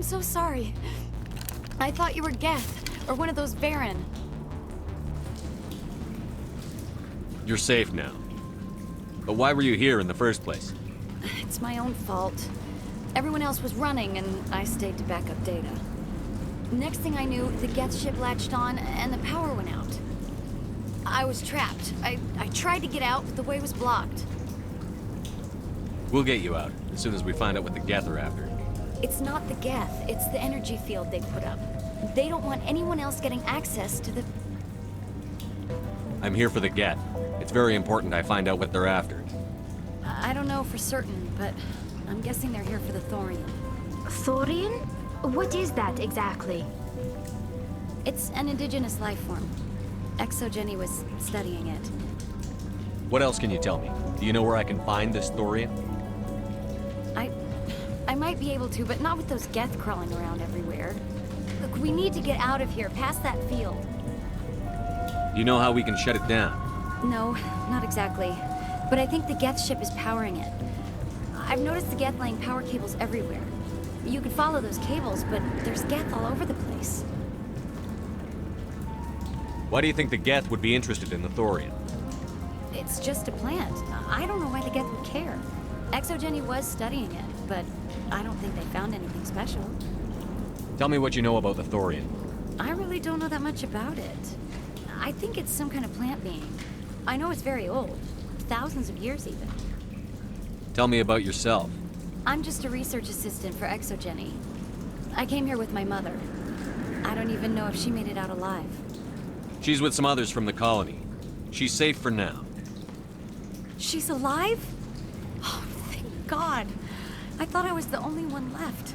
so sorry. I thought you were Geth, or one of those Varen. You're safe now. But why were you here in the first place? It's my own fault. Everyone else was running, and I stayed to back up data. Next thing I knew, the Geth ship latched on, and the power went out. I was trapped. I tried to get out, but the way was blocked. We'll get you out, as soon as we find out what the Geth are after. It's not the Geth, it's the energy field they put up. They don't want anyone else getting access to the... I'm here for the Geth. It's very important I find out what they're after. I don't know for certain, but I'm guessing they're here for the Thorium. Thorium? What is that exactly? It's an indigenous life form. Exogeny was studying it. What else can you tell me? Do you know where I can find this thorium? I might be able to, but not with those Geth crawling around everywhere. Look, we need to get out of here, past that field. You know how we can shut it down? No, not exactly. But I think the Geth ship is powering it. I've noticed the Geth laying power cables everywhere. You could follow those cables, but there's Geth all over the place. Why do you think the Geth would be interested in the thorium? It's just a plant. I don't know why the Geth would care. Exogeny was studying it, but I don't think they found anything special. Tell me what you know about the thorium. I really don't know that much about it. I think it's some kind of plant being. I know it's very old. Thousands of years, even. Tell me about yourself. I'm just a research assistant for Exogeny. I came here with my mother. I don't even know if she made it out alive. She's with some others from the colony. She's safe for now. She's alive? Oh, thank God. I thought I was the only one left.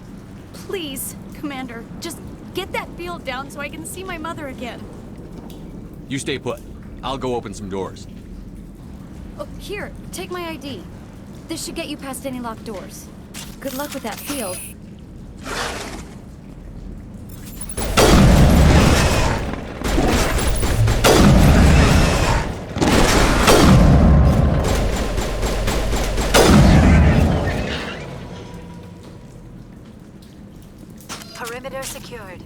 Please, Commander, just get that field down so I can see my mother again. You stay put. I'll go open some doors. Oh, here, take my ID. This should get you past any locked doors. Good luck with that field. Perimeter secured.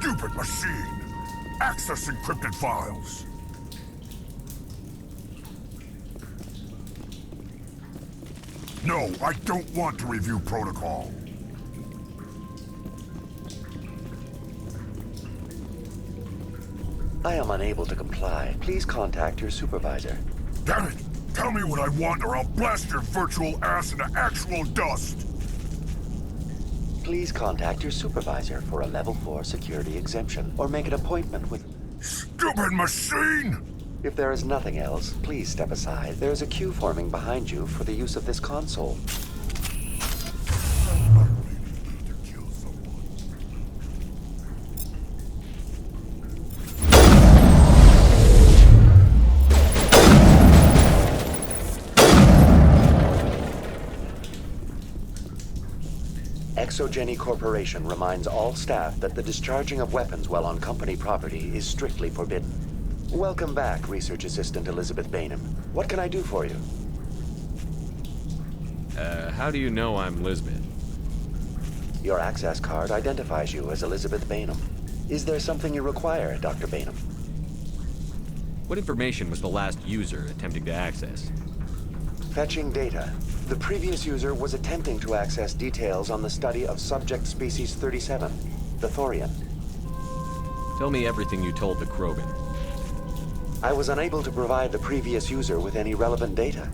Stupid machine! Access encrypted files! No, I don't want to review protocol. I am unable to comply. Please contact your supervisor. Damn it! Tell me what I want or I'll blast your virtual ass into actual dust! Please contact your supervisor for a Level 4 security exemption, or make an appointment with... Stupid machine! If there is nothing else, please step aside. There is a queue forming behind you for the use of this console. I really need to kill someone. Exogeny Corporation reminds all staff that the discharging of weapons while on company property is strictly forbidden. Welcome back, Research Assistant Elizabeth Bainham. What can I do for you? How do you know I'm Lisbeth? Your access card identifies you as Elizabeth Bainham. Is there something you require, Dr. Bainham? What information was the last user attempting to access? Fetching data. The previous user was attempting to access details on the study of subject species 37, the Thorian. Tell me everything you told the Krogan. I was unable to provide the previous user with any relevant data.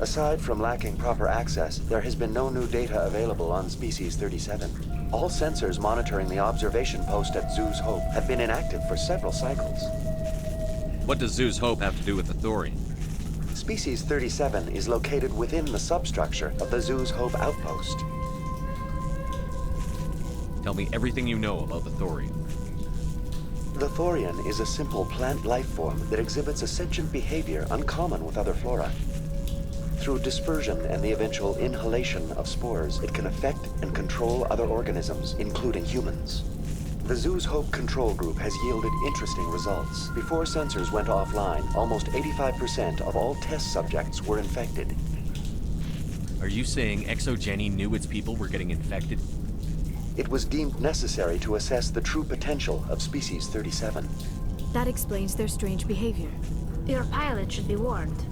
Aside from lacking proper access, there has been no new data available on Species 37. All sensors monitoring the observation post at Zoo's Hope have been inactive for several cycles. What does Zeus Hope have to do with the Thorian? Species 37 is located within the substructure of the Zeus Hope outpost. Tell me everything you know about the Thorian. The Thorian is a simple plant life form that exhibits a sentient behavior uncommon with other flora. Through dispersion and the eventual inhalation of spores, it can affect and control other organisms, including humans. The Zeus Hope control group has yielded interesting results. Before sensors went offline, almost 85% of all test subjects were infected. Are you saying Exogeny knew its people were getting infected? It was deemed necessary to assess the true potential of Species 37. That explains their strange behavior. Your pilot should be warned.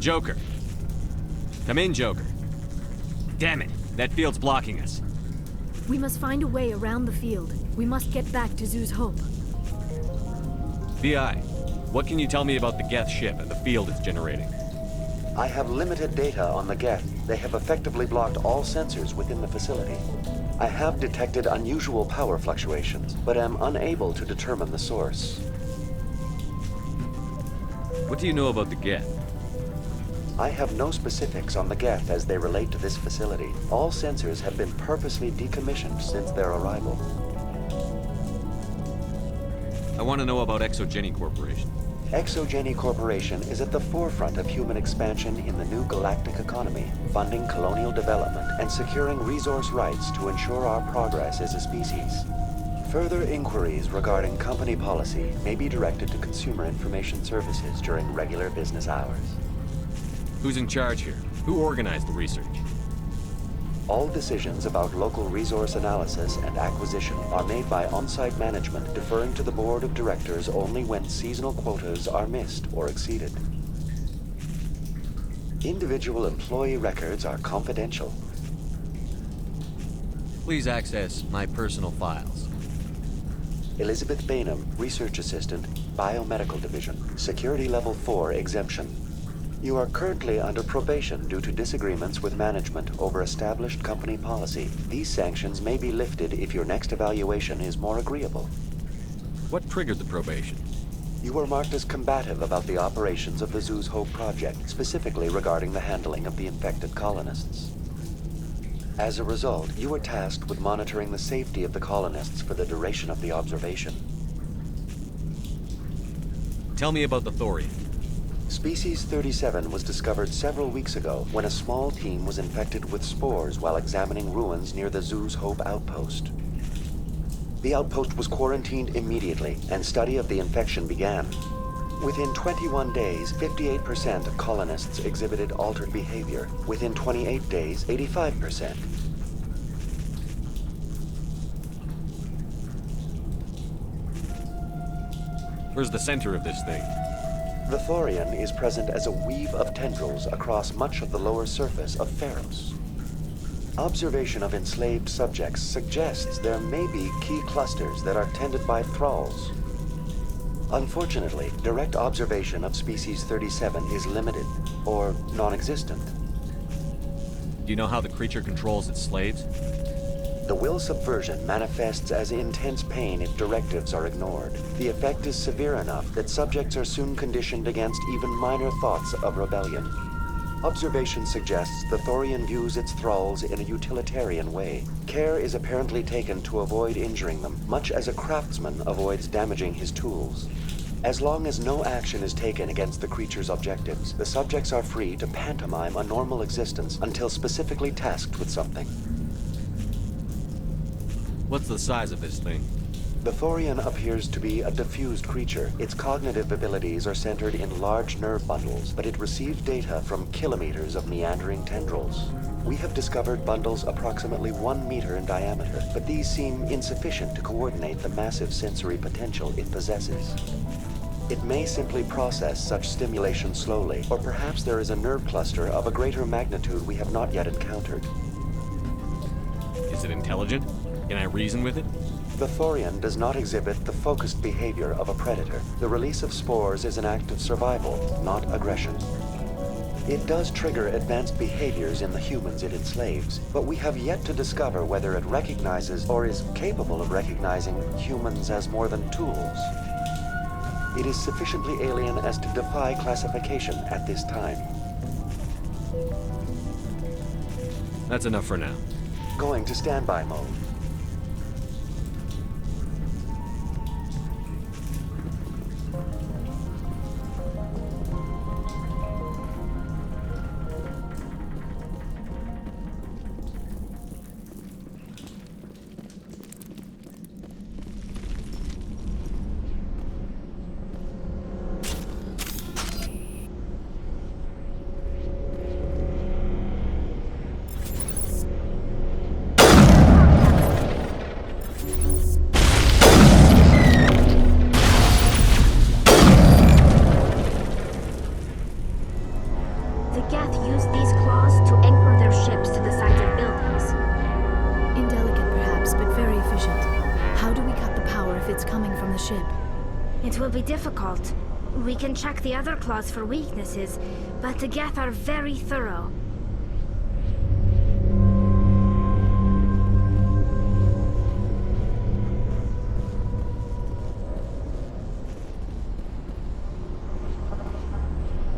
Joker. Come in, Joker. Damn it, that field's blocking us. We must find a way around the field. We must get back to Zeus Hope. VI, what can you tell me about the Geth ship and the field it's generating? I have limited data on the Geth. They have effectively blocked all sensors within the facility. I have detected unusual power fluctuations, but am unable to determine the source. What do you know about the Geth? I have no specifics on the Geth as they relate to this facility. All sensors have been purposely decommissioned since their arrival. I want to know about Exogeny Corporation. Exogeny Corporation is at the forefront of human expansion in the new galactic economy, funding colonial development and securing resource rights to ensure our progress as a species. Further inquiries regarding company policy may be directed to Consumer Information Services during regular business hours. Who's in charge here? Who organized the research? All decisions about local resource analysis and acquisition are made by on-site management, deferring to the board of directors only when seasonal quotas are missed or exceeded. Individual employee records are confidential. Please access my personal files. Elizabeth Bainham, Research Assistant, Biomedical Division, Security Level 4 exemption. You are currently under probation due to disagreements with management over established company policy. These sanctions may be lifted if your next evaluation is more agreeable. What triggered the probation? You were marked as combative about the operations of the Zeus Hope project, specifically regarding the handling of the infected colonists. As a result, you were tasked with monitoring the safety of the colonists for the duration of the observation. Tell me about the Thorian. Species 37 was discovered several weeks ago when a small team was infected with spores while examining ruins near the Zeus Hope outpost. The outpost was quarantined immediately, and study of the infection began. Within 21 days, 58% of colonists exhibited altered behavior. Within 28 days, 85%. Where's the center of this thing? The Thorian is present as a weave of tendrils across much of the lower surface of Pharos. Observation of enslaved subjects suggests there may be key clusters that are tended by thralls. Unfortunately, direct observation of Species 37 is limited, or non-existent. Do you know how the creature controls its slaves? The will subversion manifests as intense pain if directives are ignored. The effect is severe enough that subjects are soon conditioned against even minor thoughts of rebellion. Observation suggests the Thorian views its thralls in a utilitarian way. Care is apparently taken to avoid injuring them, much as a craftsman avoids damaging his tools. As long as no action is taken against the creature's objectives, the subjects are free to pantomime a normal existence until specifically tasked with something. What's the size of this thing? The Thorian appears to be a diffused creature. Its cognitive abilities are centered in large nerve bundles, but it receives data from kilometers of meandering tendrils. We have discovered bundles approximately 1 meter in diameter, but these seem insufficient to coordinate the massive sensory potential it possesses. It may simply process such stimulation slowly, or perhaps there is a nerve cluster of a greater magnitude we have not yet encountered. Is it intelligent? Can I reason with it? The Thorian does not exhibit the focused behavior of a predator. The release of spores is an act of survival, not aggression. It does trigger advanced behaviors in the humans it enslaves, but we have yet to discover whether it recognizes or is capable of recognizing humans as more than tools. It is sufficiently alien as to defy classification at this time. That's enough for now. Going to standby mode. The Geth use these claws to anchor their ships to the sides of buildings. Indelicate perhaps, but very efficient. How do we cut the power if it's coming from the ship? It will be difficult. We can check the other claws for weaknesses, but the Geth are very thorough.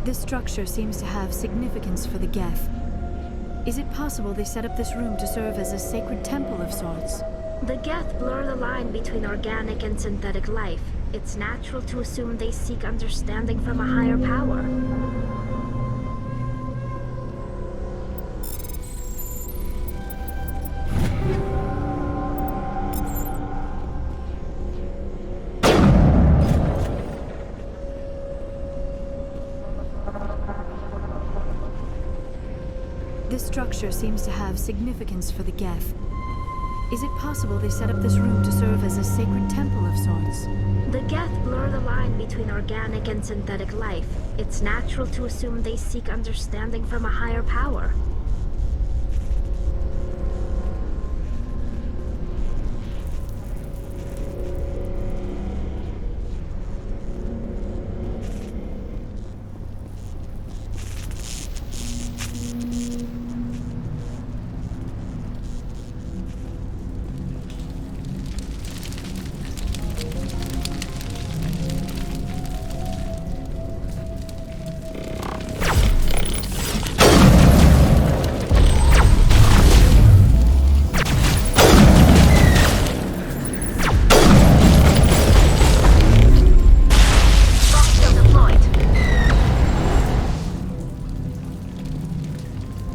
This structure seems to have significance for the Geth. Is it possible they set up this room to serve as a sacred temple of sorts? The Geth blur the line between organic and synthetic life. It's natural to assume they seek understanding from a higher power. This structure seems to have significance for the Geth. Is it possible they set up this room to serve as a sacred temple of sorts? The Geth blur the line between organic and synthetic life. It's natural to assume they seek understanding from a higher power.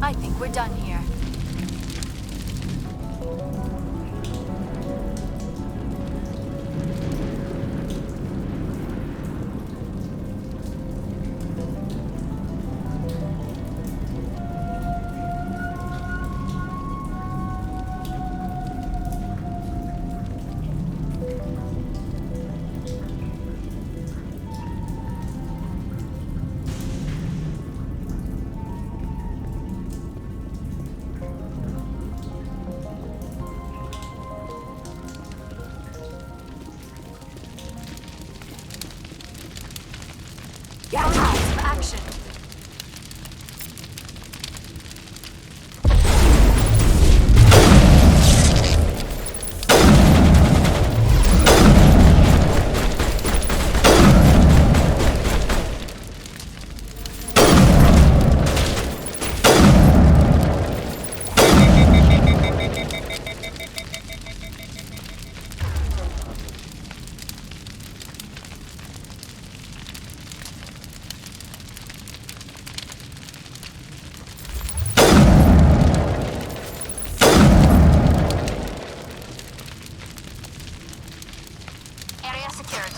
I think we're done here. Action. Area secured.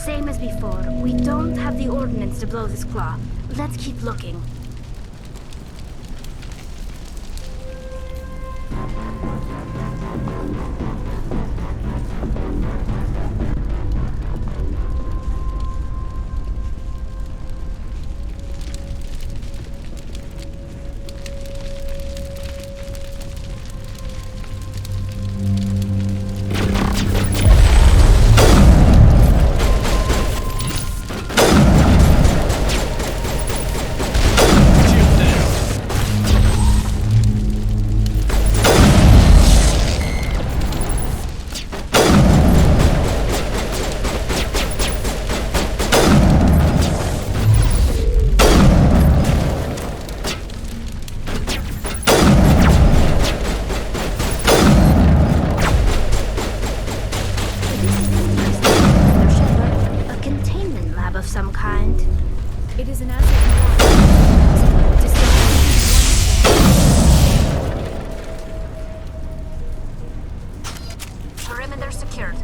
Same as before. We don't have the ordnance to blow this claw. Let's keep looking. It is an asset Perimeter secured.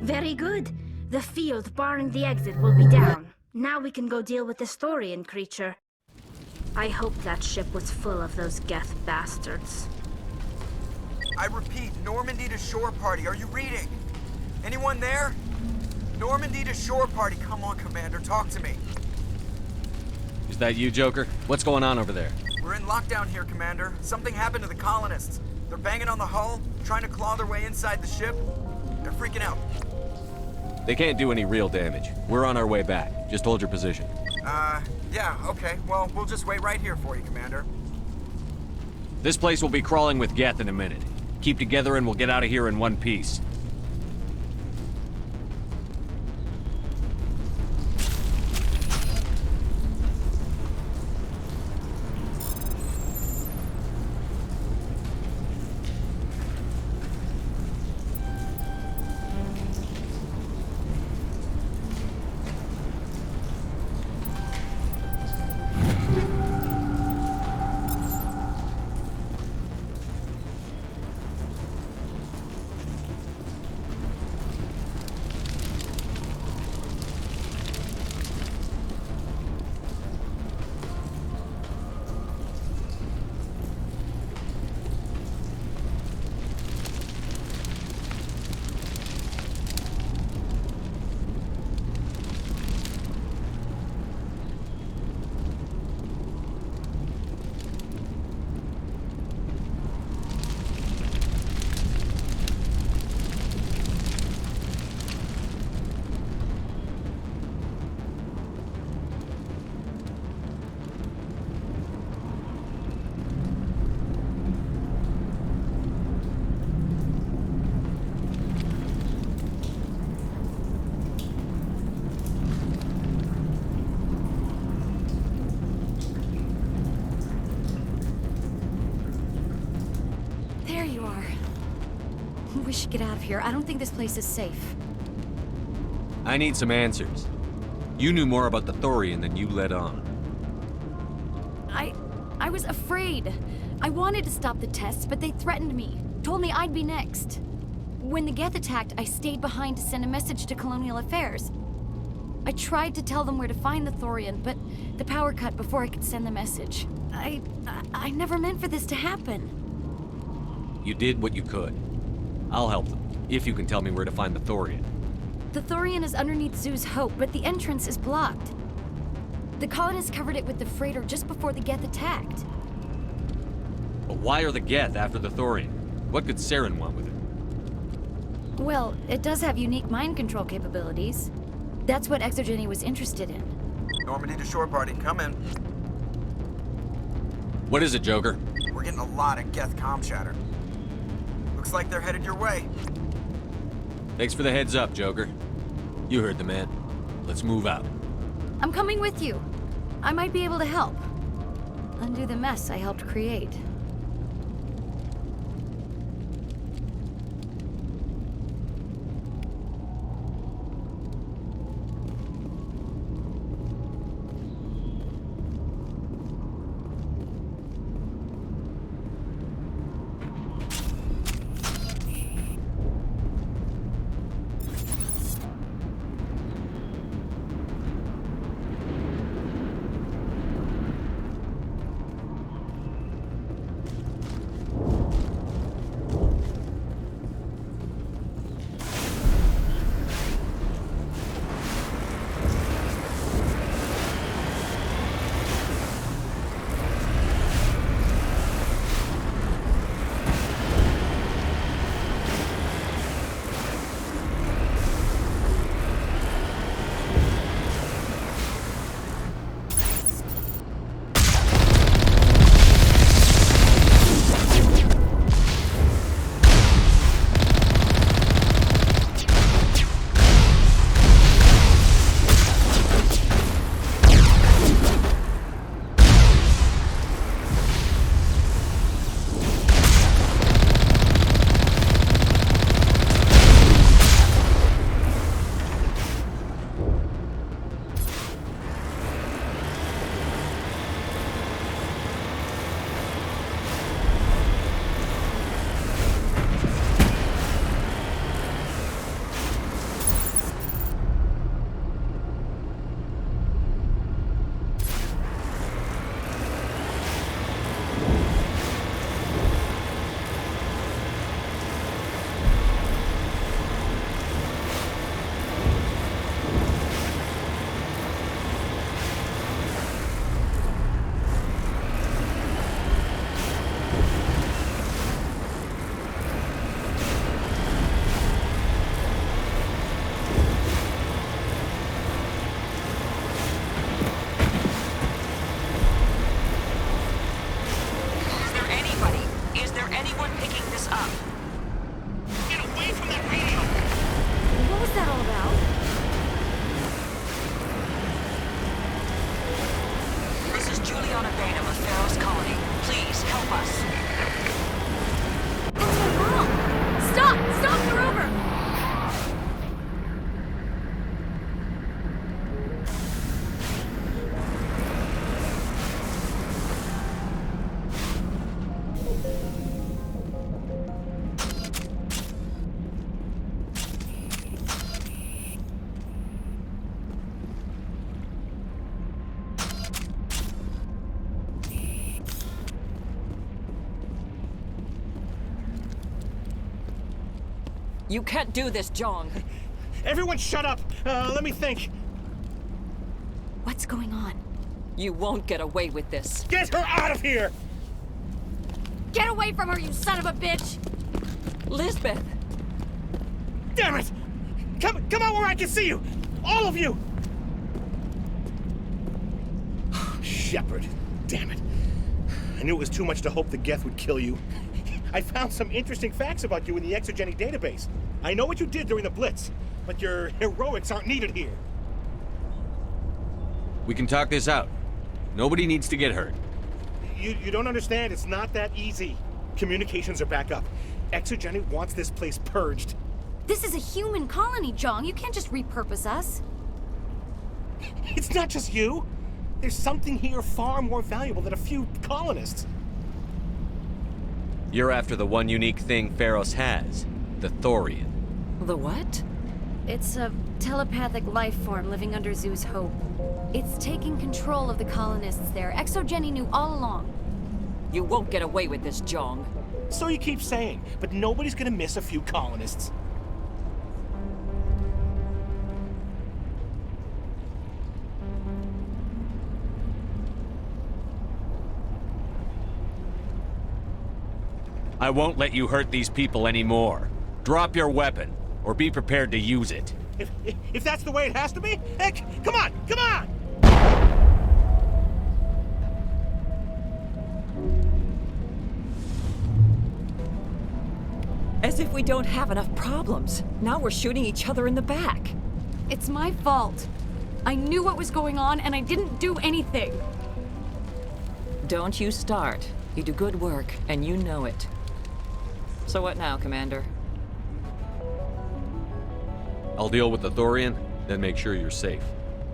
Very good. The field barring the exit will be down. Now we can go deal with the Thorian creature. I hope that ship was full of those Geth bastards. I repeat, Normandy to shore party. Are you reading? Anyone there? Normandy to shore party. Come on, Commander, talk to me. Is that you, Joker? What's going on over there? We're in lockdown here, Commander. Something happened to the colonists. They're banging on the hull, trying to claw their way inside the ship. They're freaking out. They can't do any real damage. We're on our way back. Just hold your position. Yeah, okay. Well, we'll just wait right here for you, Commander. This place will be crawling with Geth in a minute. Keep together and we'll get out of here in one piece. We should get out of here. I don't think this place is safe. I need some answers. You knew more about the Thorian than you let on. I was afraid. I wanted to stop the tests, but they threatened me. Told me I'd be next. When the Geth attacked, I stayed behind to send a message to Colonial Affairs. I tried to tell them where to find the Thorian, but the power cut before I could send the message. I never meant for this to happen. You did what you could. I'll help them, if you can tell me where to find the Thorian. The Thorian is underneath Zoo's Hope, but the entrance is blocked. The colonists covered it with the freighter just before the Geth attacked. But why are the Geth after the Thorian? What could Saren want with it? Well, it does have unique mind control capabilities. That's what Exogeny was interested in. Normandy to shore party, come in. What is it, Joker? We're getting a lot of Geth comm chatter. Looks like they're headed your way. Thanks for the heads up, Joker. You heard the man. Let's move out. I'm coming with you. I might be able to help. Undo the mess I helped create. You can't do this, Jong. Everyone shut up! Let me think. What's going on? You won't get away with this. Get her out of here! Get away from her, you son of a bitch! Lisbeth! Damn it! Come out where I can see you! All of you! Shepard, damn it. I knew it was too much to hope the Geth would kill you. I found some interesting facts about you in the exogenic database. I know what you did during the Blitz, but your heroics aren't needed here. We can talk this out. Nobody needs to get hurt. You don't understand. It's not that easy. Communications are back up. Exogenic wants this place purged. This is a human colony, Jong. You can't just repurpose us. It's not just you. There's something here far more valuable than a few colonists. You're after the one unique thing Pharos has, the Thorian. The what? It's a telepathic life form living under Zoo's hope. It's taking control of the colonists there. Exogeny knew all along. You won't get away with this, Jong. So you keep saying, but nobody's gonna miss a few colonists. I won't let you hurt these people anymore. Drop your weapon, or be prepared to use it. If that's the way it has to be, heck, come on, come on! As if we don't have enough problems. Now we're shooting each other in the back. It's my fault. I knew what was going on, and I didn't do anything. Don't you start. You do good work, and you know it. So what now, Commander? I'll deal with the Thorian, then make sure you're safe.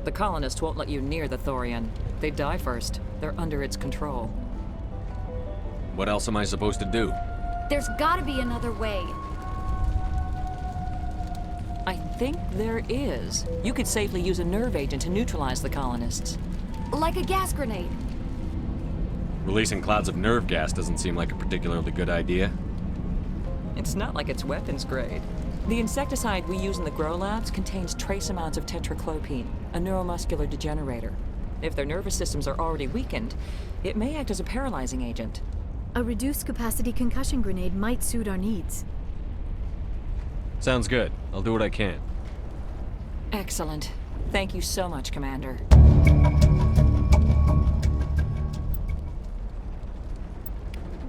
The colonists won't let you near the Thorian. They'd die first. They're under its control. What else am I supposed to do? There's gotta be another way. I think there is. You could safely use a nerve agent to neutralize the colonists. Like a gas grenade. Releasing clouds of nerve gas doesn't seem like a particularly good idea. It's not like it's weapons grade. The insecticide we use in the grow labs contains trace amounts of tetraclopine, a neuromuscular degenerator. If their nervous systems are already weakened, it may act as a paralyzing agent. A reduced capacity concussion grenade might suit our needs. Sounds good. I'll do what I can. Excellent. Thank you so much, Commander.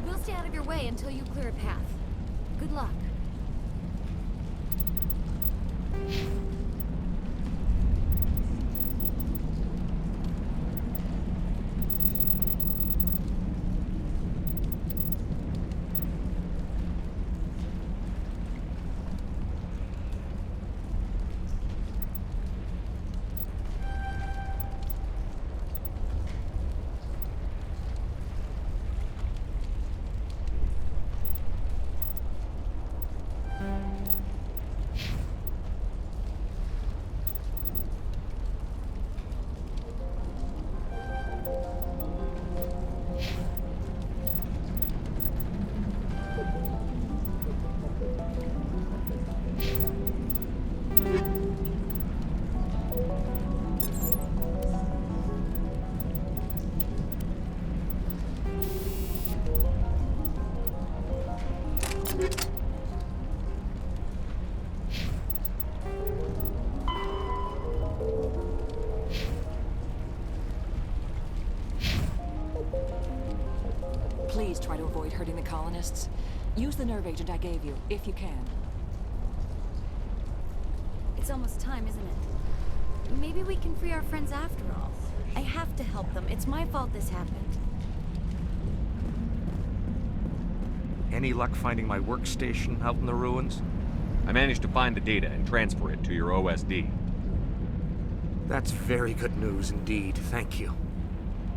We'll stay out of your way until you clear a path. Good luck. Please try to avoid hurting the colonists. Use the nerve agent I gave you, if you can. It's almost time, isn't it? Maybe we can free our friends after all. I have to help them. It's my fault this happened. Any luck finding my workstation out in the ruins? I managed to find the data and transfer it to your OSD. That's very good news indeed, thank you.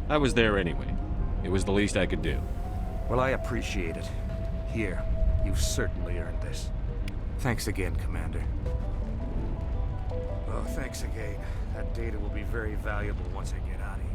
I was there anyway. It was the least I could do. Well, I appreciate it. Here, you've certainly earned this. Thanks again, Commander. Oh, thanks again. That data will be very valuable once I get out of here.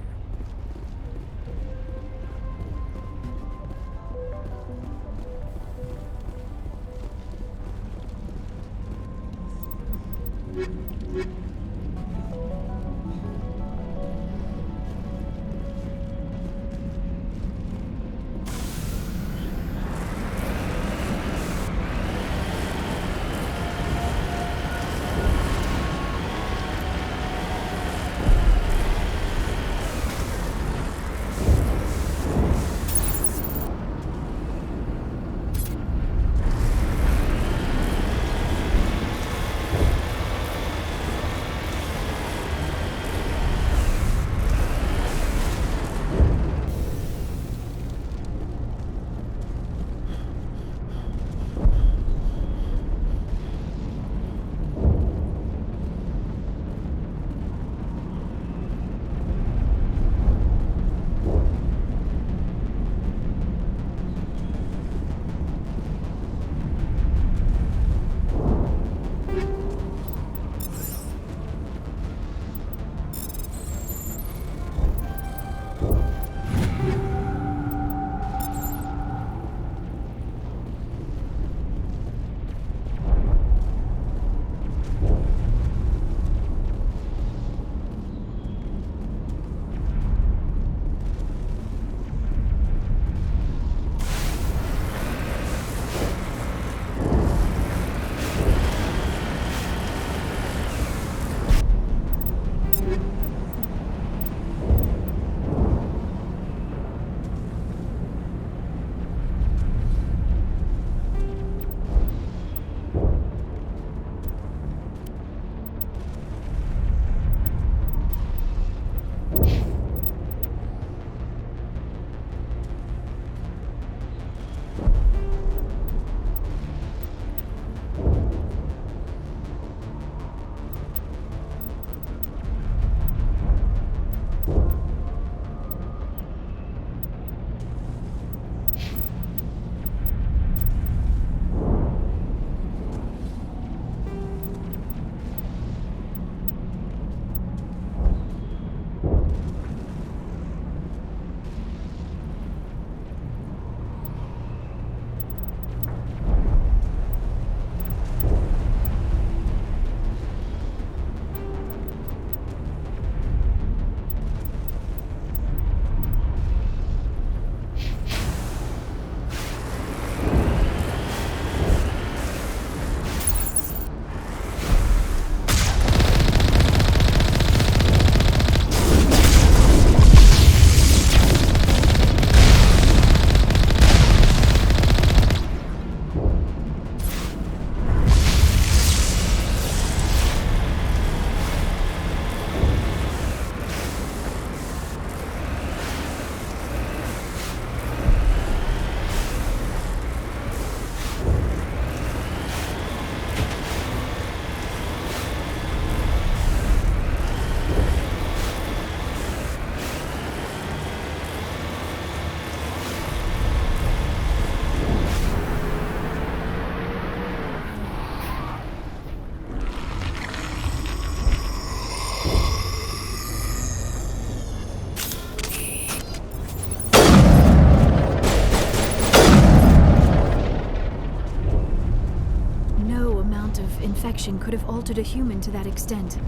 infection could have altered a human to that extent.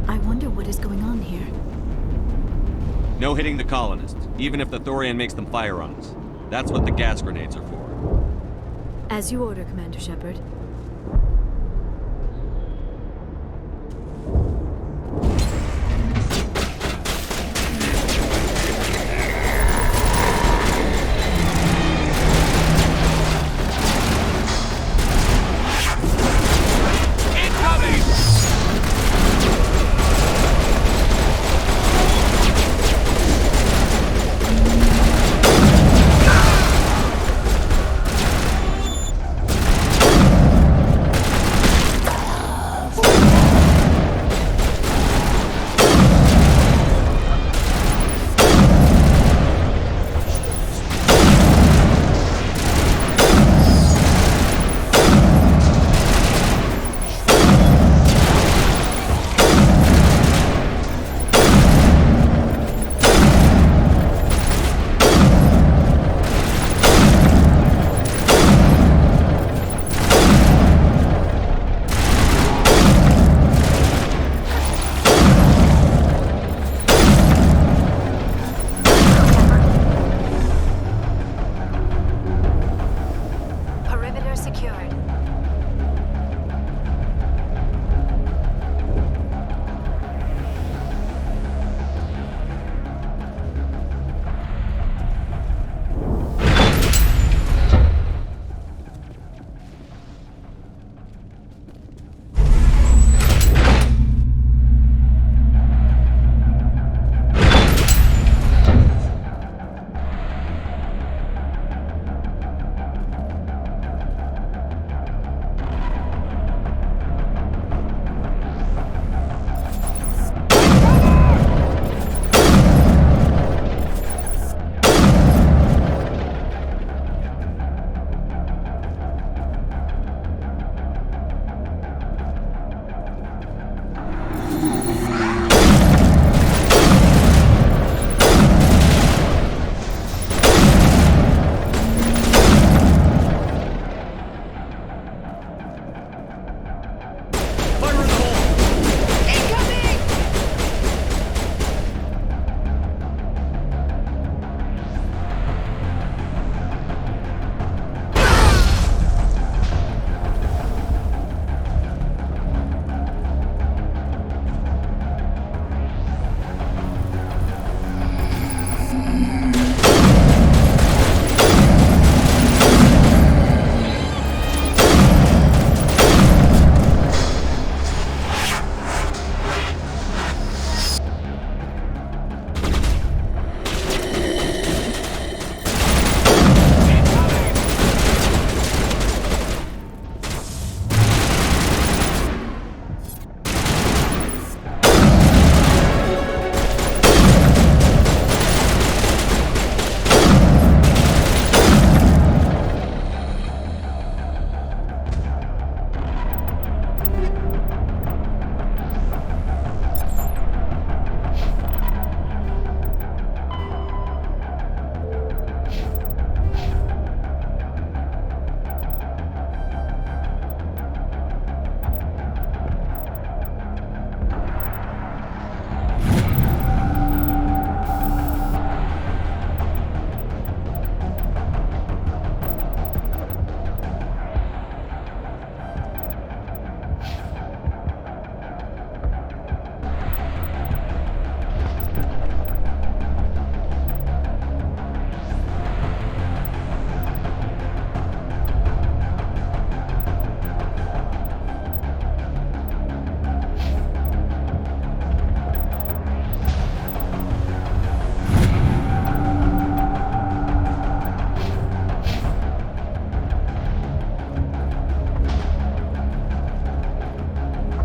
I wonder what is going on here. No hitting the colonists, even if the Thorian makes them fire on us. That's what the gas grenades are for. As you order, Commander Shepard.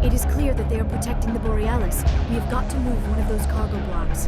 It is clear that they are protecting the Borealis. We have got to move one of those cargo blocks.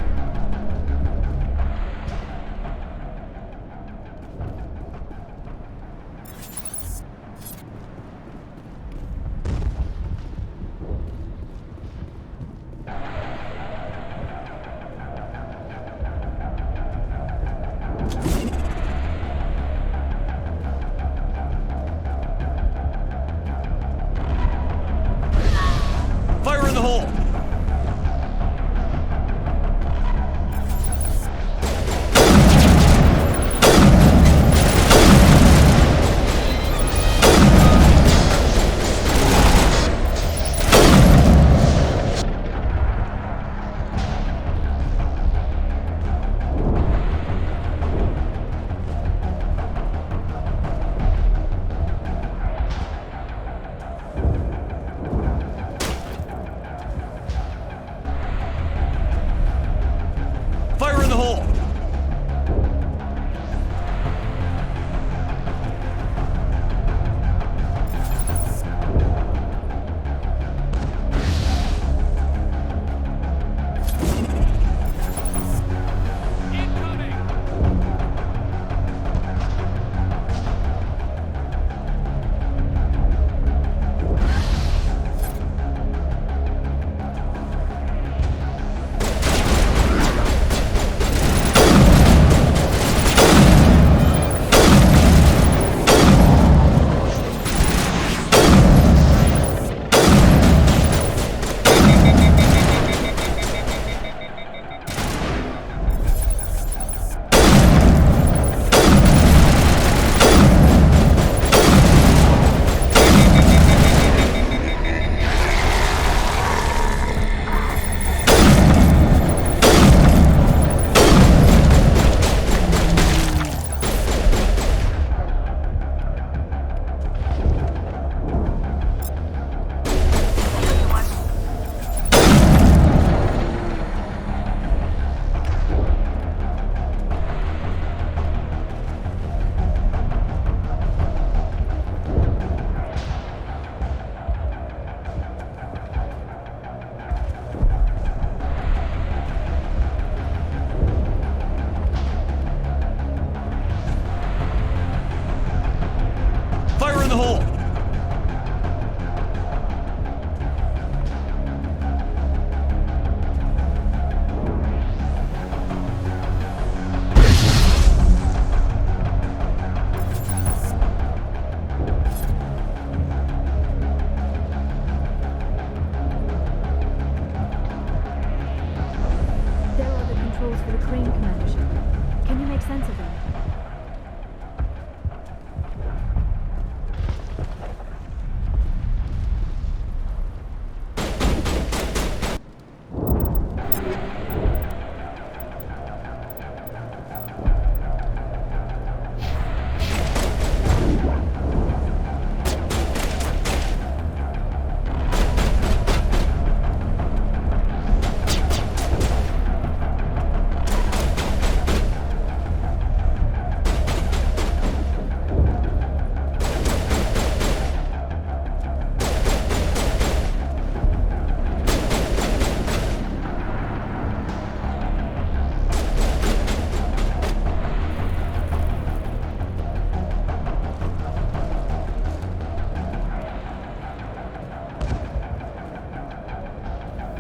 Fire in the hole! Fire in the hole! Fire in the hole! There are the controls for the crane, Commander Shepard. Can you make sense of them?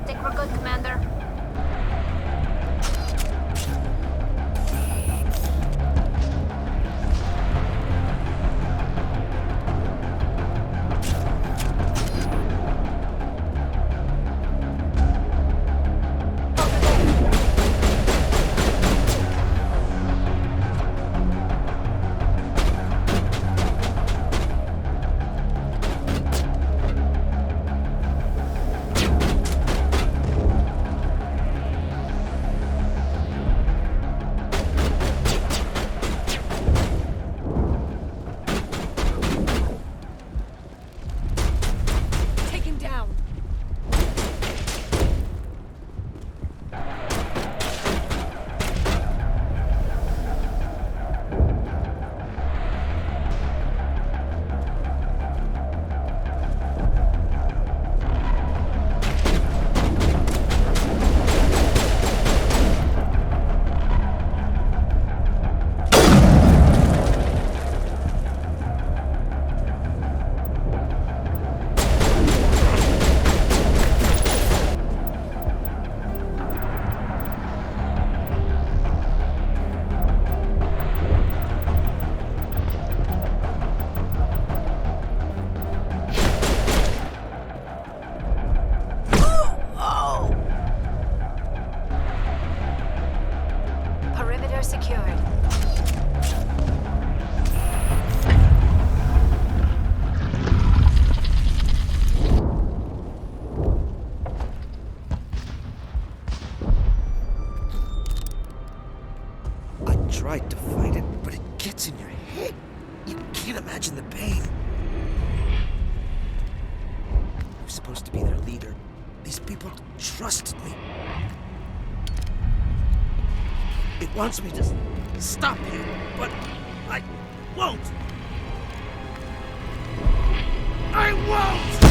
Think we're good, Commander? supposed to be their leader. These people trusted me. It wants me to stop you, but I won't. I won't!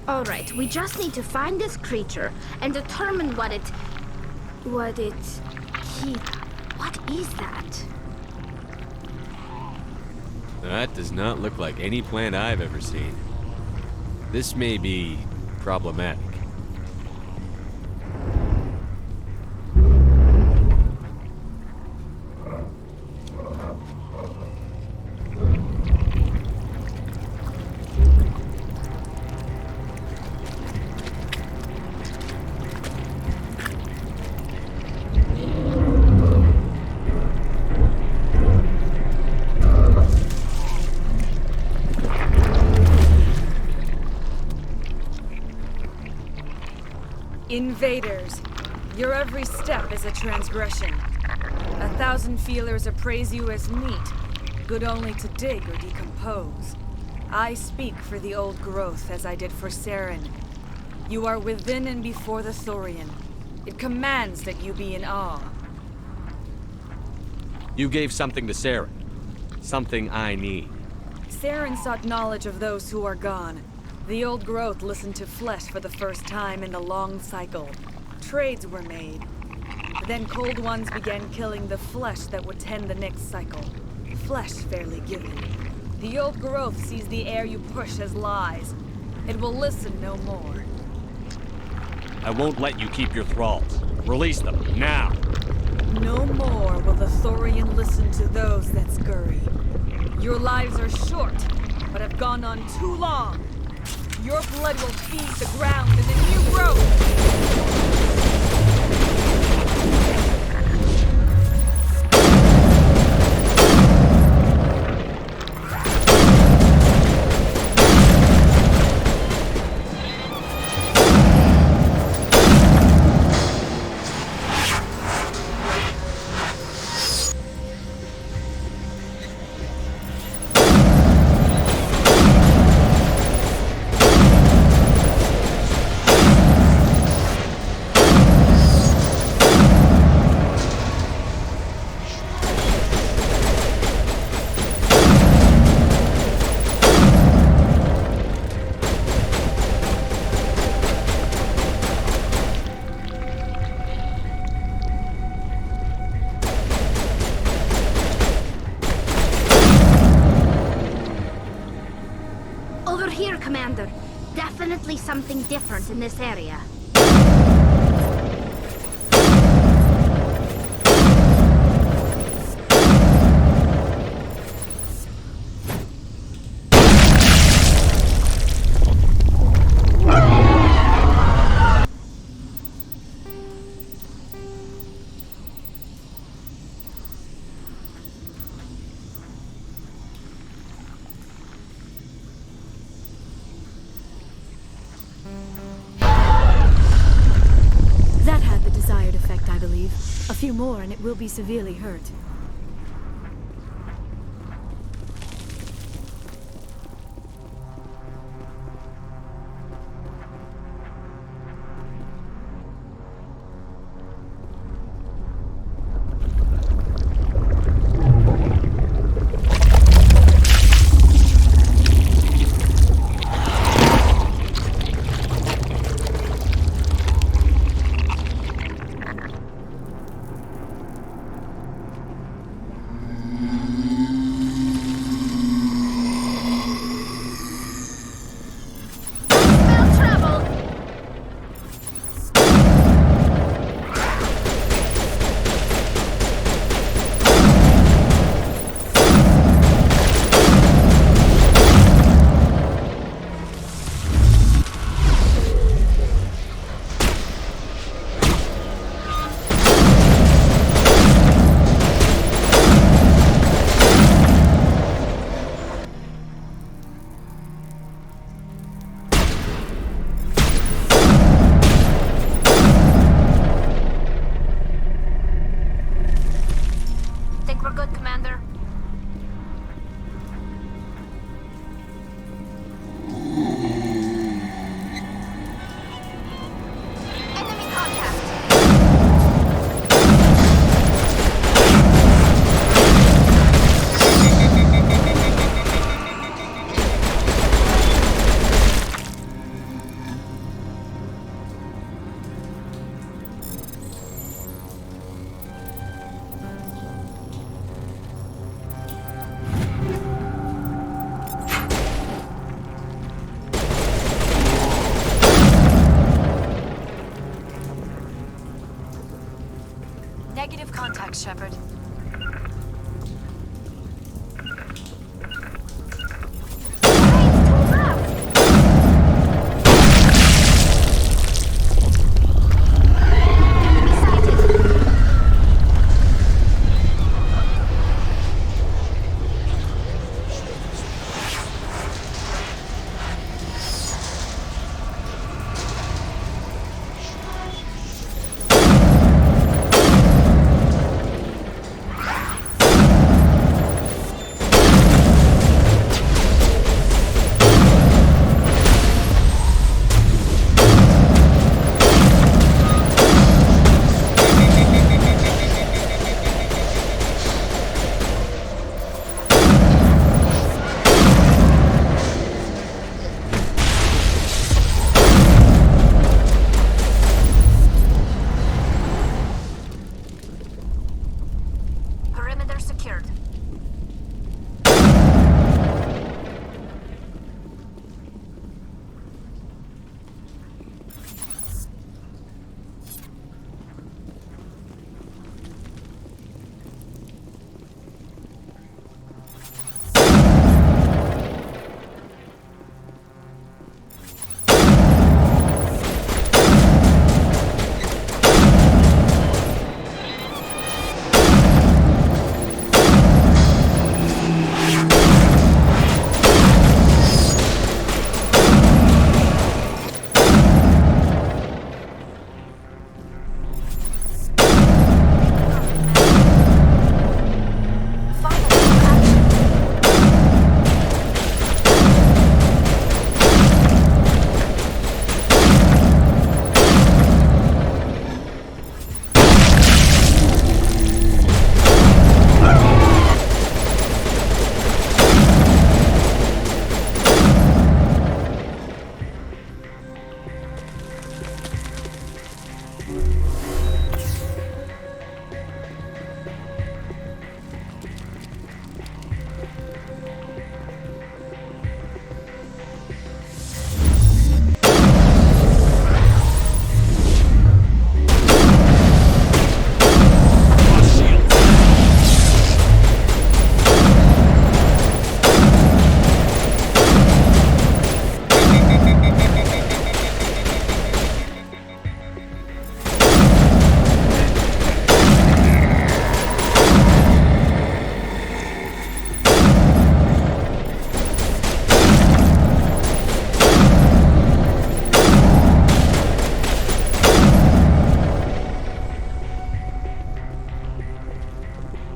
Alright, we just need to find this creature and determine what it... Kira, what is that? That does not look like any plant I've ever seen. This may be problematic. Invaders, your every step is a transgression. 1,000 feelers appraise you as meat, good only to dig or decompose. I speak for the old growth as I did for Saren. You are within and before the Thorian. It commands that you be in awe. You gave something to Saren. Something I need. Saren sought knowledge of those who are gone. The old growth listened to flesh for the first time in the long cycle. Trades were made. Then cold ones began killing the flesh that would tend the next cycle. Flesh fairly given. The old growth sees the air you push as lies. It will listen no more. I won't let you keep your thralls. Release them, now! No more will the Thorian listen to those that scurry. Your lives are short, but have gone on too long. Your blood will feed the ground in the new growth! Over here, Commander. Definitely something different in this area. That had the desired effect, I believe. A few more and it will be severely hurt. Commander. Enemy contact. Negative contact, Shepard. Perimeter secured.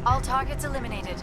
All targets eliminated.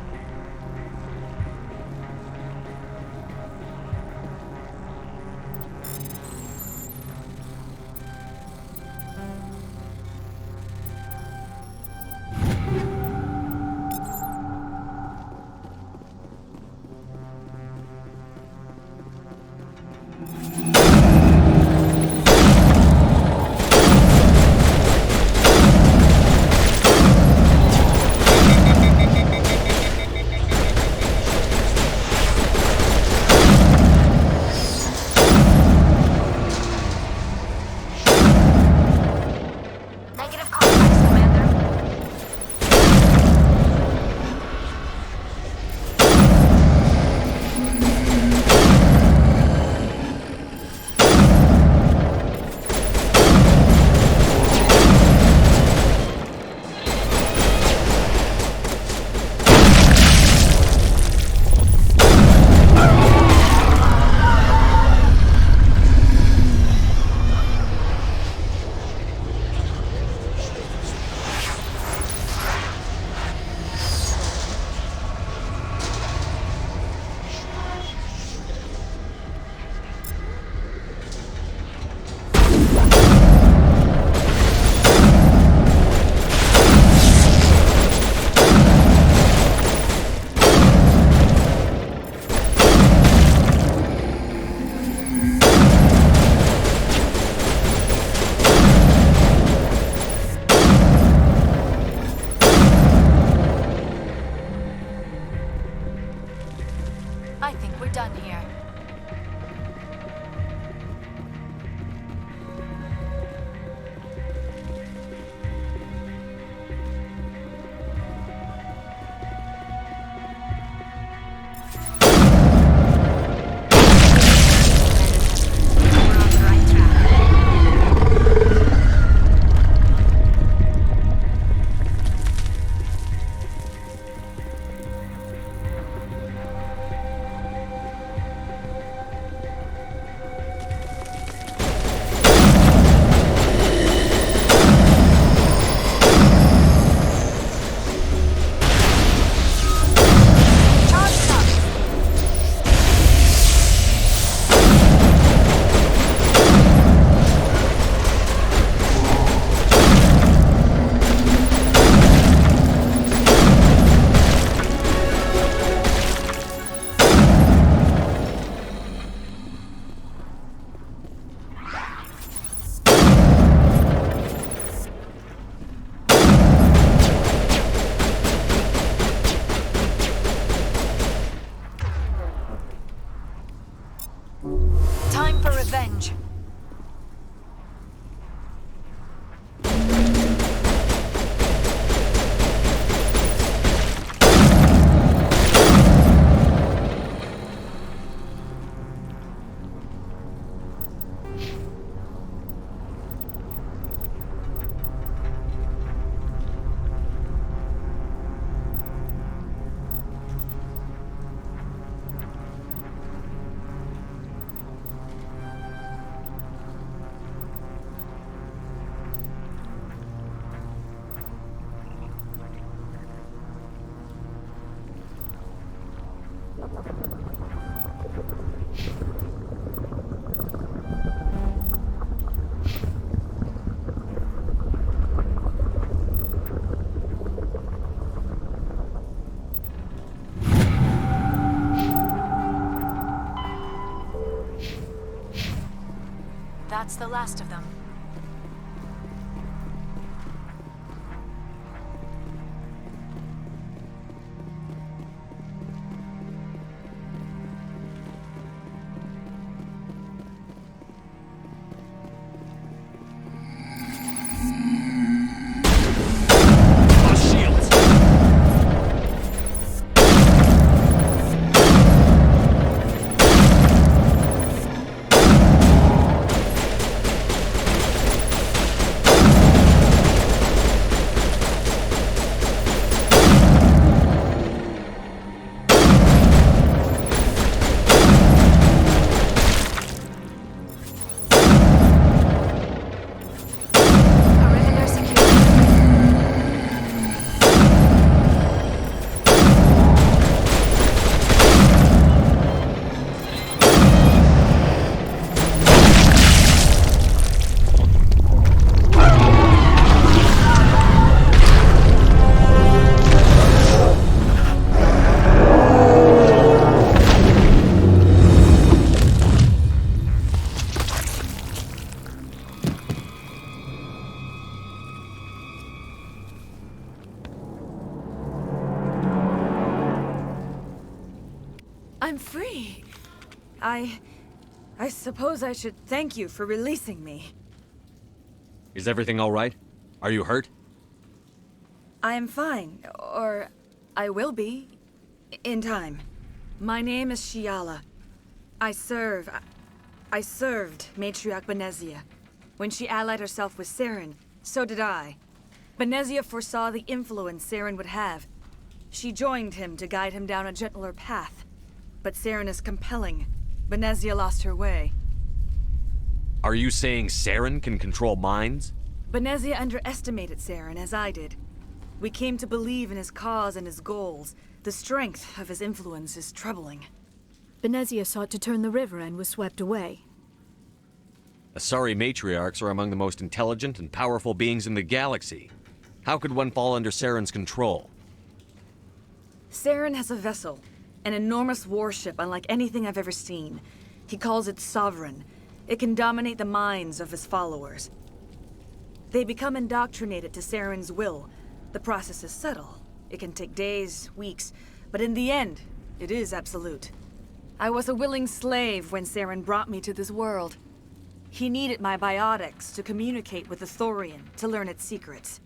we're done here. Time for revenge. That's the last of them. I'm free. I suppose I should thank you for releasing me. Is everything all right? Are you hurt? I am fine, or I will be, in time. My name is Shiala. I served Matriarch Benezia. When she allied herself with Saren, so did I. Benezia foresaw the influence Saren would have. She joined him to guide him down a gentler path. But Saren is compelling. Benezia lost her way. Are you saying Saren can control minds? Benezia underestimated Saren, as I did. We came to believe in his cause and his goals. The strength of his influence is troubling. Benezia sought to turn the river and was swept away. Asari matriarchs are among the most intelligent and powerful beings in the galaxy. How could one fall under Saren's control? Saren has a vessel, an enormous warship unlike anything I've ever seen. He calls it Sovereign. It can dominate the minds of his followers. They become indoctrinated to Saren's will. The process is subtle. It can take days, weeks, but in the end, it is absolute. I was a willing slave when Saren brought me to this world. He needed my biotics to communicate with the Thorian, to learn its secrets.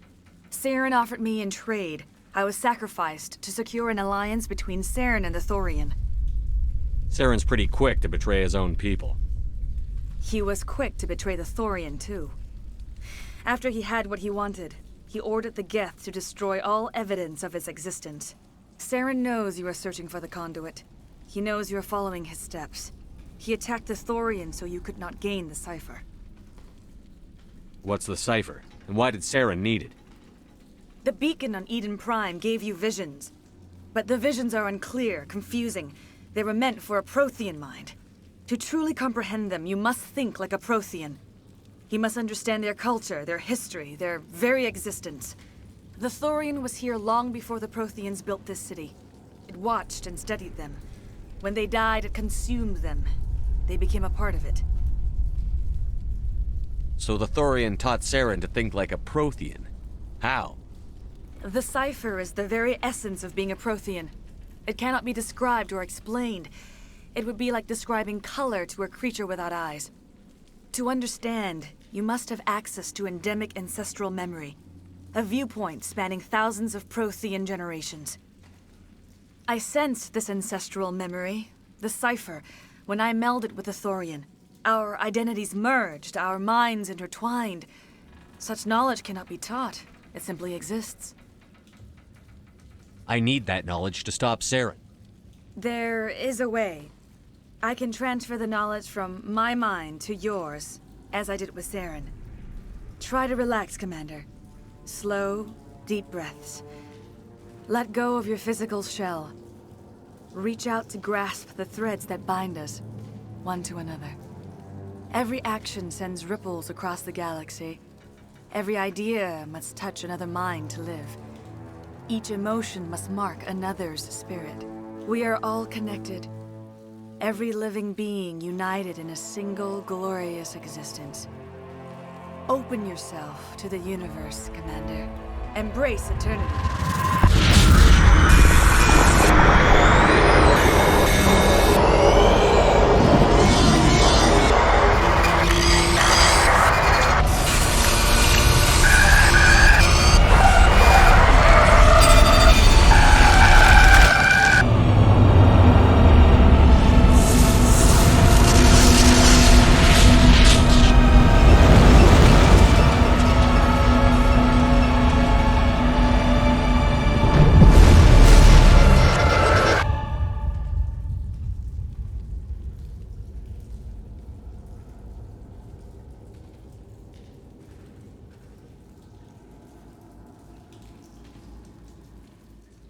Saren offered me in trade. I was sacrificed to secure an alliance between Saren and the Thorian. Saren's pretty quick to betray his own people. He was quick to betray the Thorian, too. After he had what he wanted, he ordered the Geth to destroy all evidence of its existence. Saren knows you are searching for the conduit. He knows you are following his steps. He attacked the Thorian so you could not gain the cipher. What's the cipher? And why did Saren need it? The beacon on Eden Prime gave you visions. But the visions are unclear, confusing. They were meant for a Prothean mind. To truly comprehend them, you must think like a Prothean. You must understand their culture, their history, their very existence. The Thorian was here long before the Protheans built this city. It watched and studied them. When they died, it consumed them. They became a part of it. So the Thorian taught Saren to think like a Prothean. How? The cipher is the very essence of being a Prothean. It cannot be described or explained. It would be like describing color to a creature without eyes. To understand, you must have access to endemic ancestral memory, a viewpoint spanning thousands of Prothean generations. I sensed this ancestral memory, the cipher, when I melded with the Thorian. Our identities merged, our minds intertwined. Such knowledge cannot be taught. It simply exists. I need that knowledge to stop Saren. There is a way. I can transfer the knowledge from my mind to yours, as I did with Saren. Try to relax, Commander. Slow, deep breaths. Let go of your physical shell. Reach out to grasp the threads that bind us, one to another. Every action sends ripples across the galaxy. Every idea must touch another mind to live. Each emotion must mark another's spirit. We are all connected. Every living being united in a single glorious existence. Open yourself to the universe, Commander. Embrace eternity.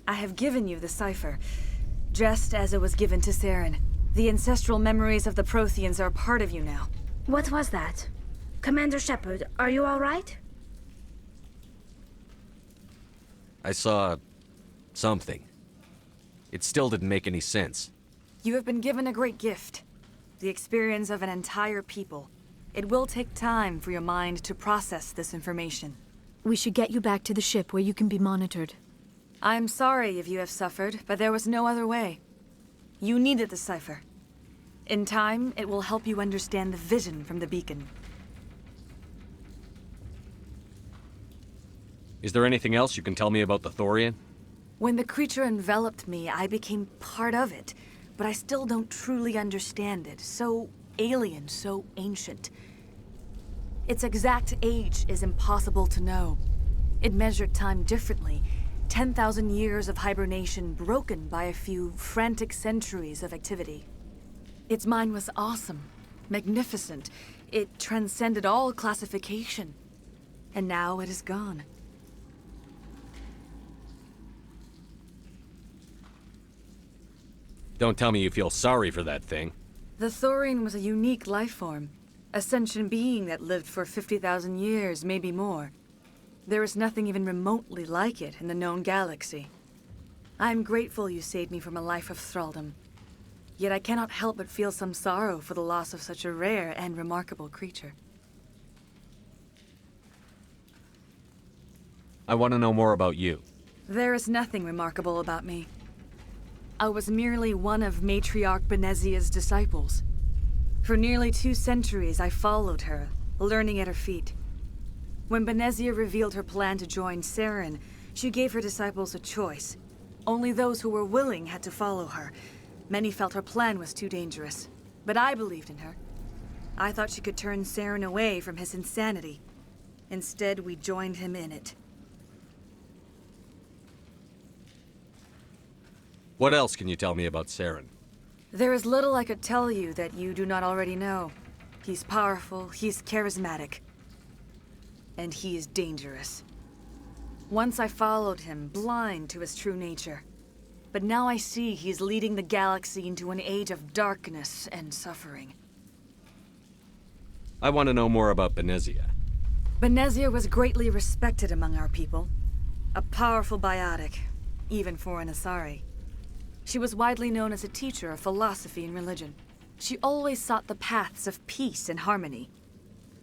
I have given you the cipher, just as it was given to Saren. The ancestral memories of the Protheans are part of you now. What was that? Commander Shepard, are you all right? I saw something. It still didn't make any sense. You have been given a great gift. The experience of an entire people. It will take time for your mind to process this information. We should get you back to the ship where you can be monitored. I am sorry if you have suffered, but there was no other way. You needed the cipher. In time, it will help you understand the vision from the beacon. Is there anything else you can tell me about the Thorian? When the creature enveloped me, I became part of it, but I still don't truly understand it. So alien, so ancient. Its exact age is impossible to know. It measured time differently. 10,000 years of hibernation broken by a few frantic centuries of activity. Its mind was awesome, magnificent. It transcended all classification. And now it is gone. Don't tell me you feel sorry for that thing. The Thorian was a unique life form. A sentient being that lived for 50,000 years, maybe more. There is nothing even remotely like it in the known galaxy. I am grateful you saved me from a life of thraldom. Yet I cannot help but feel some sorrow for the loss of such a rare and remarkable creature. I want to know more about you. There is nothing remarkable about me. I was merely one of Matriarch Benezia's disciples. For nearly 2 centuries, I followed her, learning at her feet. When Benezia revealed her plan to join Saren, she gave her disciples a choice. Only those who were willing had to follow her. Many felt her plan was too dangerous, but I believed in her. I thought she could turn Saren away from his insanity. Instead, we joined him in it. What else can you tell me about Saren? There is little I could tell you that you do not already know. He's powerful, he's charismatic, and he is dangerous. Once I followed him, blind to his true nature. But now I see he's leading the galaxy into an age of darkness and suffering. I want to know more about Benezia. Benezia was greatly respected among our people. A powerful biotic, even for an Asari. She was widely known as a teacher of philosophy and religion. She always sought the paths of peace and harmony.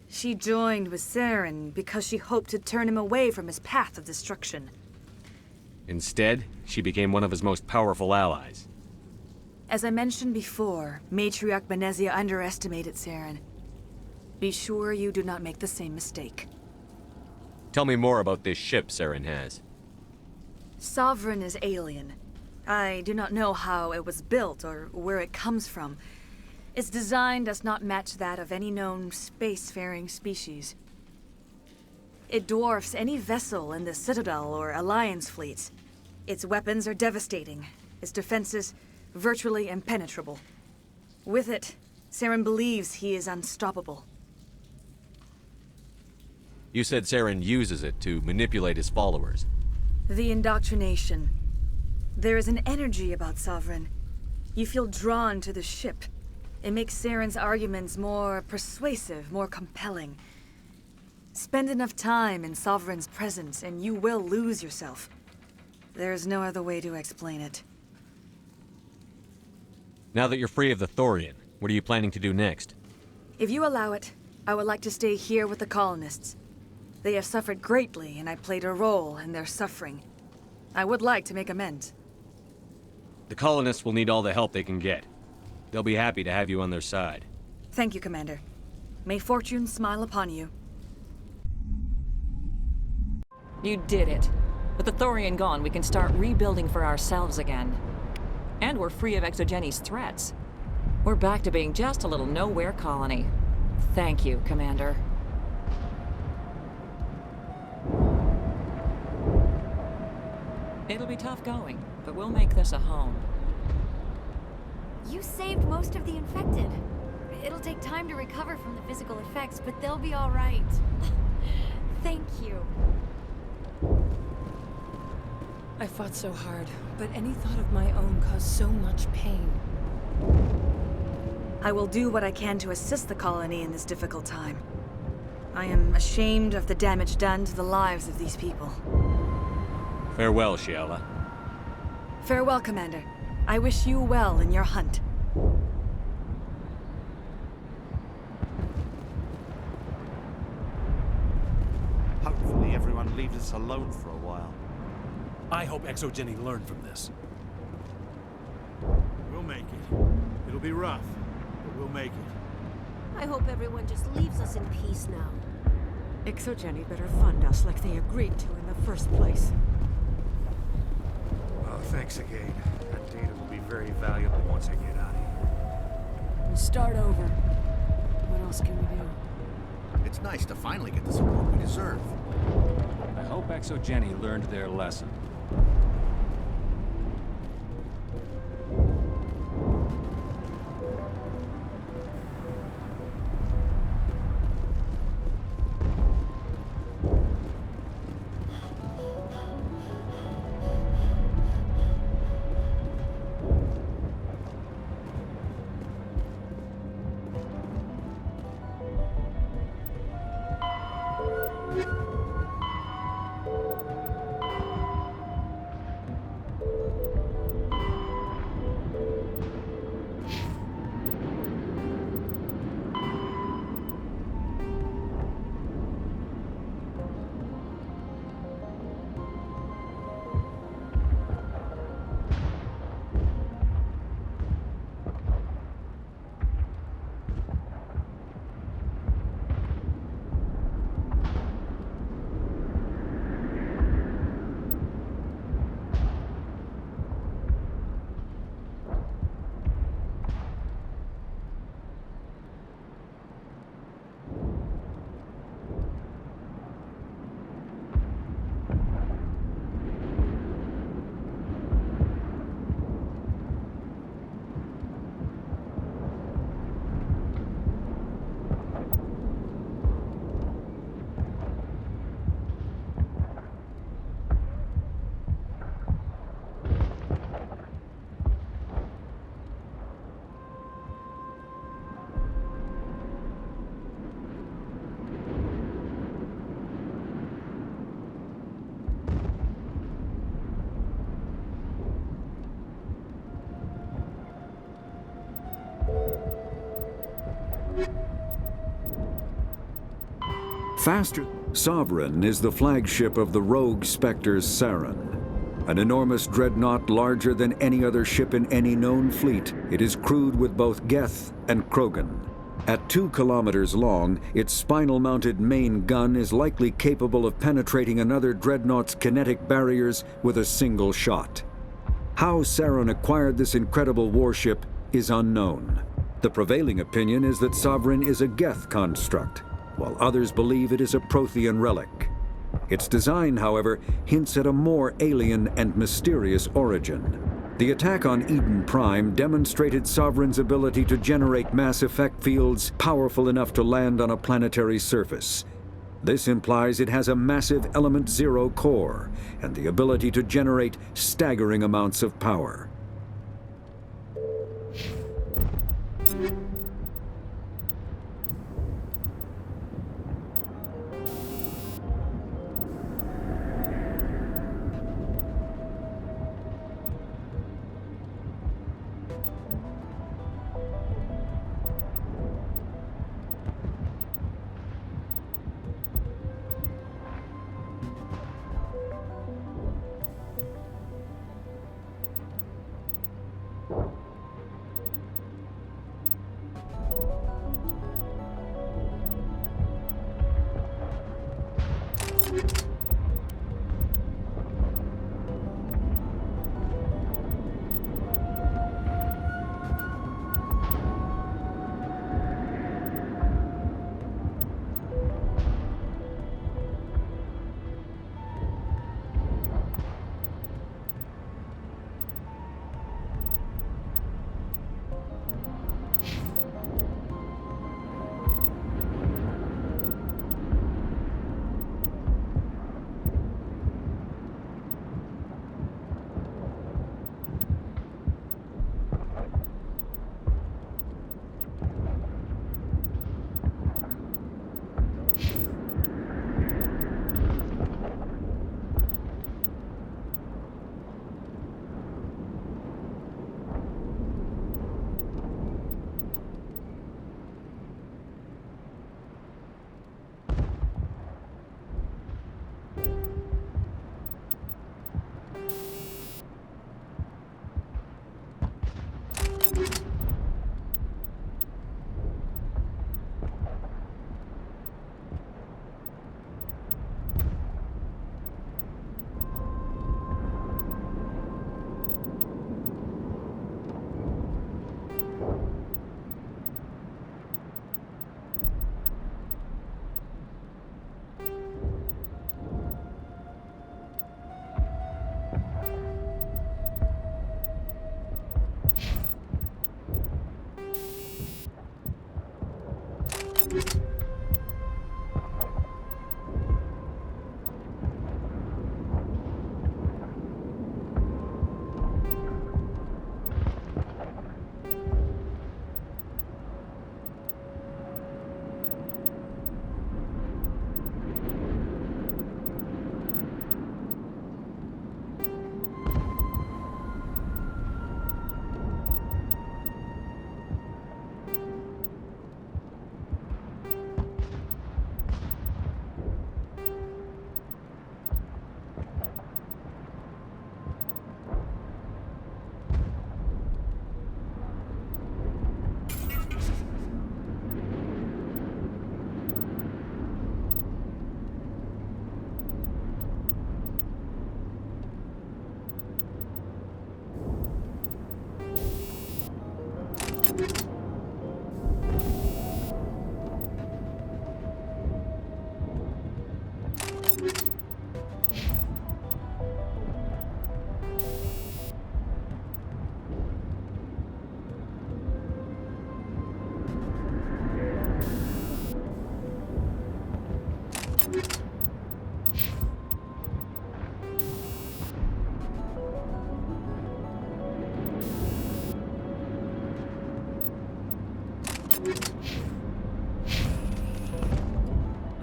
She joined with Saren because she hoped to turn him away from his path of destruction. Instead, she became one of his most powerful allies. As I mentioned before, Matriarch Benezia underestimated Saren. Be sure you do not make the same mistake. Tell me more about this ship Saren has. Sovereign is alien. I do not know how it was built or where it comes from. Its design does not match that of any known spacefaring species. It dwarfs any vessel in the Citadel or Alliance fleets. Its weapons are devastating, its defenses virtually impenetrable. With it, Saren believes he is unstoppable. You said Saren uses it to manipulate his followers. The indoctrination. There is an energy about Sovereign. You feel drawn to the ship. It makes Saren's arguments more persuasive, more compelling. Spend enough time in Sovereign's presence and you will lose yourself. There's no other way to explain it. Now that you're free of the Thorian, what are you planning to do next? If you allow it, I would like to stay here with the colonists. They have suffered greatly and I played a role in their suffering. I would like to make amends. The colonists will need all the help they can get. They'll be happy to have you on their side. Thank you, Commander. May fortune smile upon you. You did it. With the Thorian gone, we can start rebuilding for ourselves again. And we're free of Exogeni's threats. We're back to being just a little nowhere colony. Thank you, Commander. It'll be tough going, but we'll make this a home. You saved most of the infected. It'll take time to recover from the physical effects, but they'll be all right. Thank you. I fought so hard, but any thought of my own caused so much pain. I will do what I can to assist the colony in this difficult time. I am ashamed of the damage done to the lives of these people. Farewell, Shiala. Farewell, Commander. I wish you well in your hunt. Hopefully everyone leaves us alone for a while. I hope Exogeny learned from this. We'll make it. It'll be rough, but we'll make it. I hope everyone just leaves us in peace now. Exogeny better fund us like they agreed to in the first place. Well, thanks again. That data will be very valuable once I get out of here. We'll start over. What else can we do? It's nice to finally get the support we deserve. I hope Exogeny learned their lesson. Faster. Sovereign is the flagship of the rogue Spectre's Saren. An enormous dreadnought larger than any other ship in any known fleet, it is crewed with both Geth and Krogan. At 2 kilometers long, its spinal-mounted main gun is likely capable of penetrating another dreadnought's kinetic barriers with a single shot. How Saren acquired this incredible warship is unknown. The prevailing opinion is that Sovereign is a Geth construct, while others believe it is a Prothean relic. Its design, however, hints at a more alien and mysterious origin. The attack on Eden Prime demonstrated Sovereign's ability to generate mass effect fields powerful enough to land on a planetary surface. This implies it has a massive Element Zero core and the ability to generate staggering amounts of power.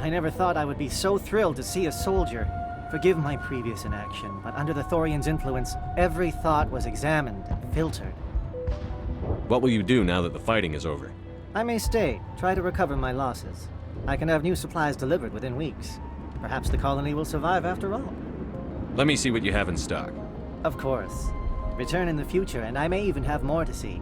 I never thought I would be so thrilled to see a soldier. Forgive my previous inaction, but under the Thorian's influence, every thought was examined and filtered. What will you do now that the fighting is over? I may stay, try to recover my losses. I can have new supplies delivered within weeks. Perhaps the colony will survive after all. Let me see what you have in stock. Of course. Return in the future, and I may even have more to see.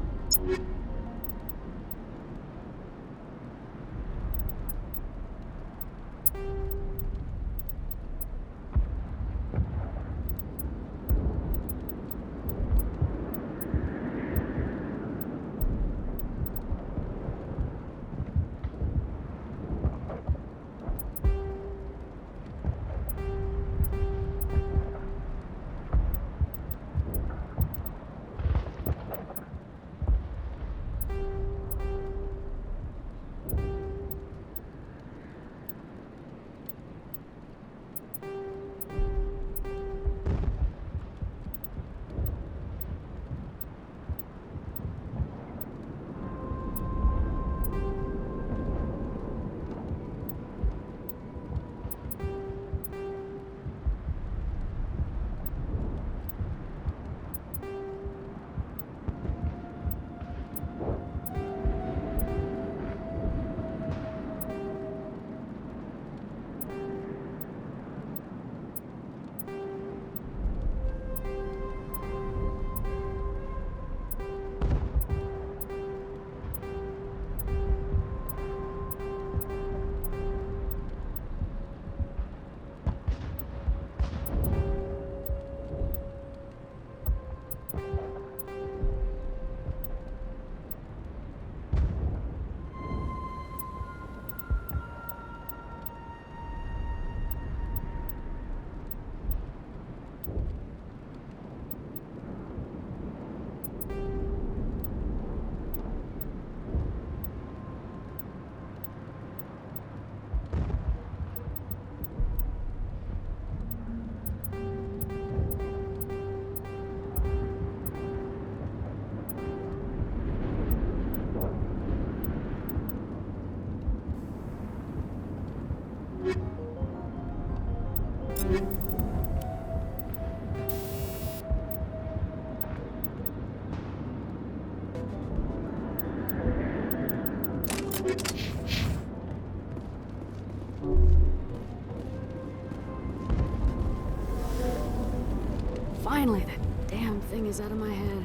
Finally, that damn thing is out of my head.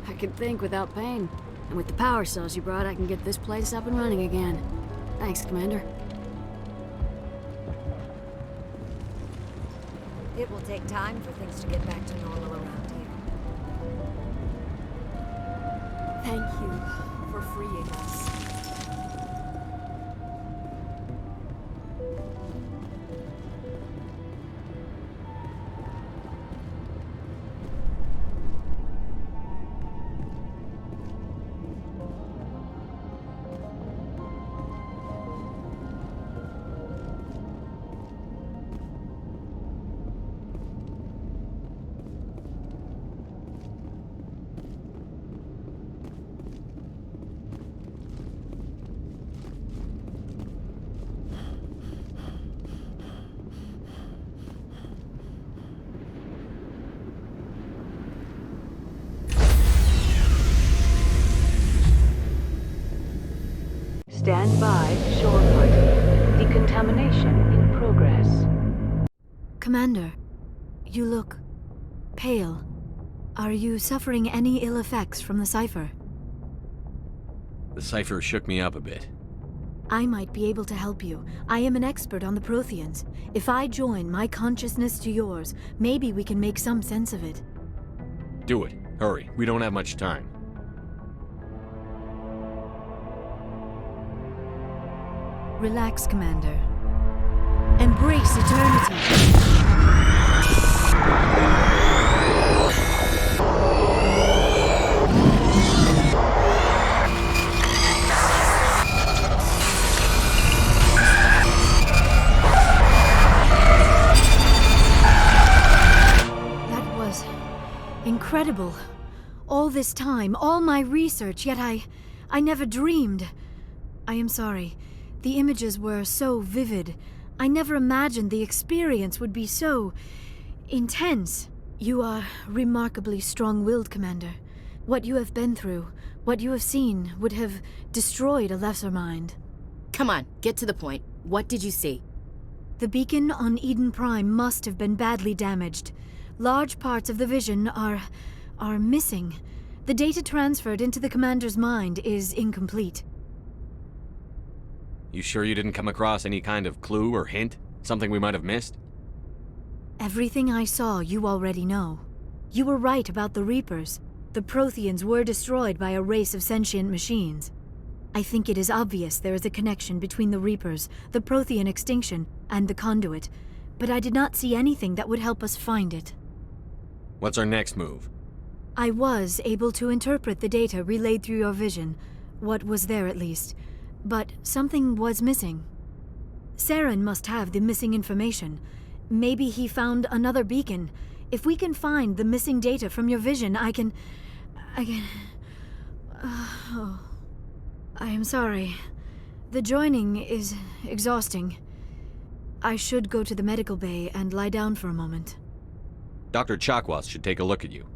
I can think without pain. And with the power cells you brought, I can get this place up and running again. Thanks, Commander. It will take time for things to get back to normal around here. Thank you for freeing us. Stand by, shore party. Decontamination in progress. Commander, you look pale. Are you suffering any ill effects from the cipher? The cipher shook me up a bit. I might be able to help you. I am an expert on the Protheans. If I join my consciousness to yours, maybe we can make some sense of it. Do it. Hurry. We don't have much time. Relax, Commander. Embrace eternity. That was incredible. All this time, all my research, yet I never dreamed. I am sorry. The images were so vivid. I never imagined the experience would be so intense. You are remarkably strong-willed, Commander. What you have been through, what you have seen, would have destroyed a lesser mind. Come on, get to the point. What did you see? The beacon on Eden Prime must have been badly damaged. Large parts of the vision are missing. The data transferred into the commander's mind is incomplete. You sure you didn't come across any kind of clue or hint? Something we might have missed? Everything I saw you already know. You were right about the Reapers. The Protheans were destroyed by a race of sentient machines. I think it is obvious there is a connection between the Reapers, the Prothean extinction, and the Conduit, but I did not see anything that would help us find it. What's our next move? I was able to interpret the data relayed through your vision, what was there at least, but something was missing. Saren must have the missing information. Maybe he found another beacon. If we can find the missing data from your vision, I can... Oh. I am sorry. The joining is exhausting. I should go to the medical bay and lie down for a moment. Dr. Chakwas should take a look at you.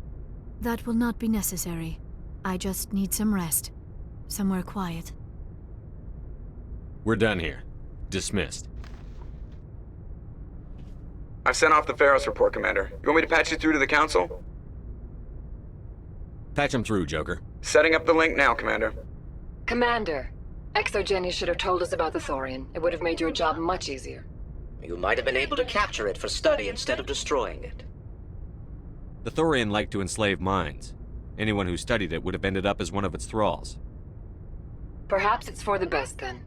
That will not be necessary. I just need some rest. Somewhere quiet. We're done here. Dismissed. I've sent off the Pharos report, Commander. You want me to patch you through to the Council? Patch him through, Joker. Setting up the link now, Commander. Commander, Exogeny should have told us about the Thorian. It would have made your job much easier. You might have been able to capture it for study instead of destroying it. The Thorian liked to enslave minds. Anyone who studied it would have ended up as one of its thralls. Perhaps it's for the best, then.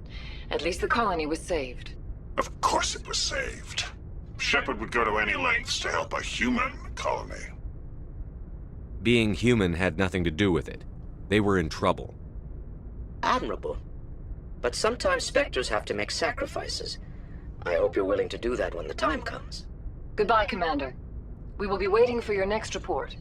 At least the colony was saved. Of course it was saved. Shepard would go to any lengths to help a human colony. Being human had nothing to do with it. They were in trouble. Admirable. But sometimes Spectres have to make sacrifices. I hope you're willing to do that when the time comes. Goodbye, Commander. We will be waiting for your next report.